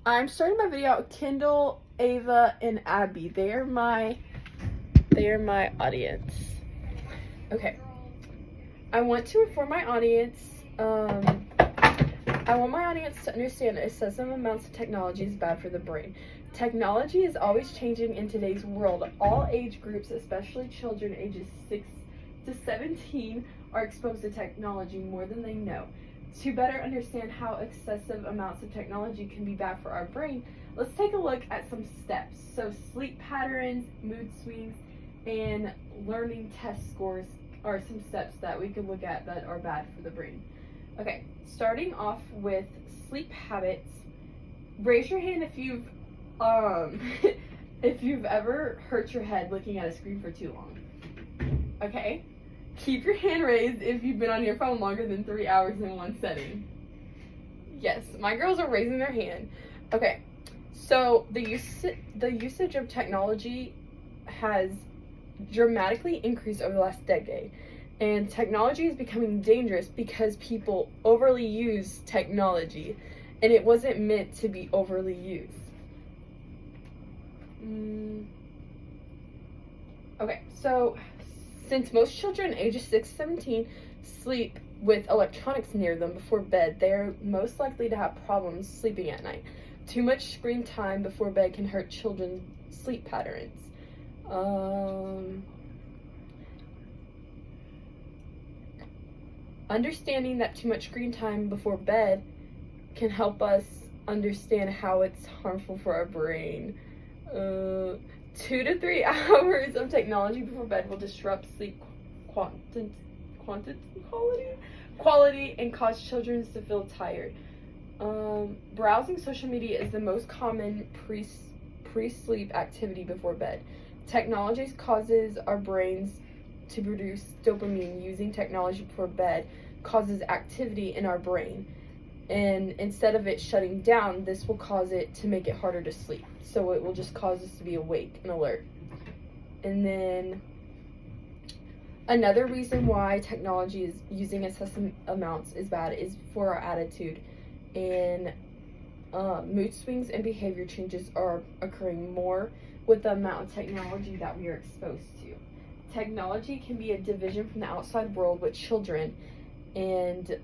I'm starting my video out with Kendall, Ava, and Abby. They are my audience. Okay. I want to inform my audience. I want my audience to understand that excessive amounts of technology is bad for the brain. Technology is always changing in today's world. All age groups, especially children ages 6 to 17, are exposed to technology more than they know. To better understand how excessive amounts of technology can be bad for our brain, let's take a look at some steps. So sleep patterns, mood swings, and learning test scores are some steps that we can look at that are bad for the brain. Okay, starting off with sleep habits. Raise your hand if you've if you've ever hurt your head looking at a screen for too long. Okay? Keep your hand raised if you've been on your phone longer than 3 hours in one setting. Yes, my girls are raising their hand. Okay, so the usage of technology has dramatically increased over the last decade. And technology is becoming dangerous because people overly use technology. And it wasn't meant to be overly used. Okay, so since most children ages 6 to 17 sleep with electronics near them before bed, they're most likely to have problems sleeping at night. Too much screen time before bed can hurt children's sleep patterns. Understanding that too much screen time before bed can help us understand how it's harmful for our brain. 2 to 3 hours of technology before bed will disrupt sleep quality and cause children to feel tired. Browsing social media is the most common pre-sleep activity before bed. Technology causes our brains to produce dopamine. Using technology before bed causes activity in our brain. And instead of it shutting down, this will cause it to make it harder to sleep. So it will just cause us to be awake and alert. And then another reason why technology is using excessive amounts is bad is for our attitude. And mood swings and behavior changes are occurring more with the amount of technology that we are exposed to. Technology can be a division from the outside world with children and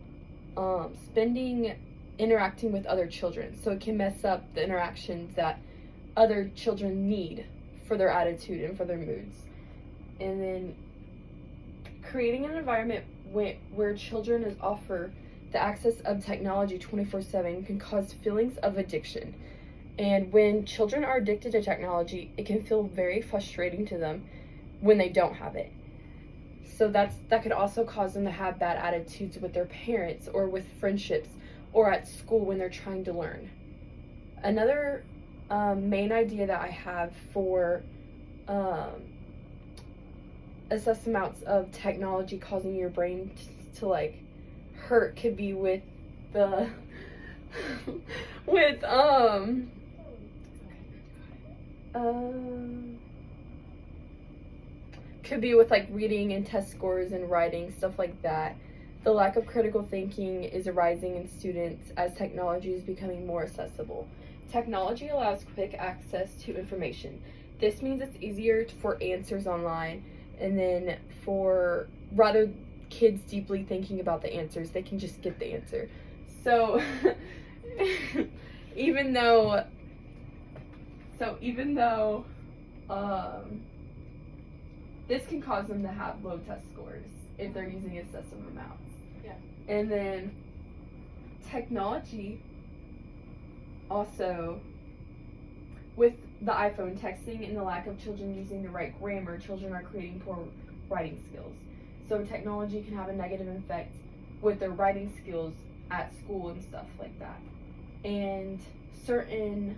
interacting with other children. So it can mess up the interactions that other children need for their attitude and for their moods. And then creating an environment where children is offered the access of technology 24/7 can cause feelings of addiction. And when children are addicted to technology, it can feel very frustrating to them when they don't have it. So that could also cause them to have bad attitudes with their parents or with friendships or at school when they're trying to learn. Another main idea that I have for excessive amounts of technology causing your brain to like hurt could be with the could be with like reading and test scores and writing, stuff like that. The lack of critical thinking is arising in students as technology is becoming more accessible. Technology allows quick access to information. This means it's easier for answers online, and then for rather kids deeply thinking about the answers, they can just get the answer. So even though this can cause them to have low test scores if they're using excessive amounts. Yeah. And then technology also, with the iPhone texting and the lack of children using the right grammar, children are creating poor writing skills. So technology can have a negative effect with their writing skills at school and stuff like that. And certain,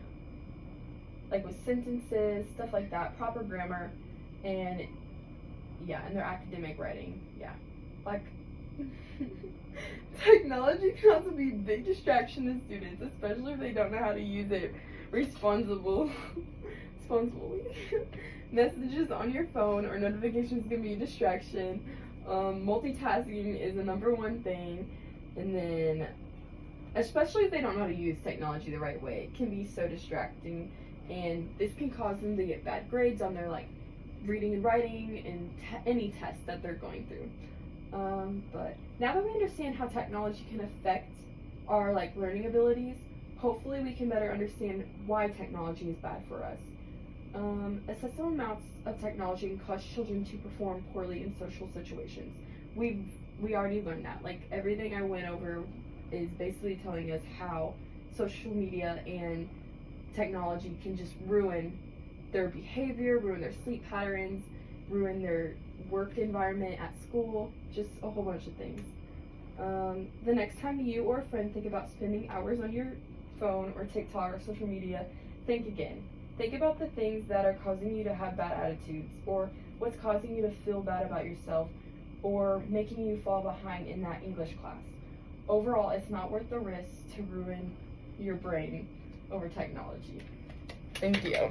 like with sentences, stuff like that, proper grammar, and yeah, and their academic writing, yeah. Like, technology can also be a big distraction to students, especially if they don't know how to use it responsibly. Messages on your phone or notifications can be a distraction. Multitasking is the #1 thing. And then especially if they don't know how to use technology the right way. It can be so distracting, and this can cause them to get bad grades on their like reading and writing and any test that they're going through. But now that we understand how technology can affect our like learning abilities, hopefully we can better understand why technology is bad for us. Excessive amounts of technology can cause children to perform poorly in social situations. We already learned that. Like everything I went over is basically telling us how social media and technology can just ruin their behavior, ruin their sleep patterns, ruin their work environment at school, just a whole bunch of things. The next time you or a friend think about spending hours on your phone or TikTok or social media, think again. Think about the things that are causing you to have bad attitudes, or what's causing you to feel bad about yourself, or making you fall behind in that English class. Overall, it's not worth the risk to ruin your brain over technology. Thank you.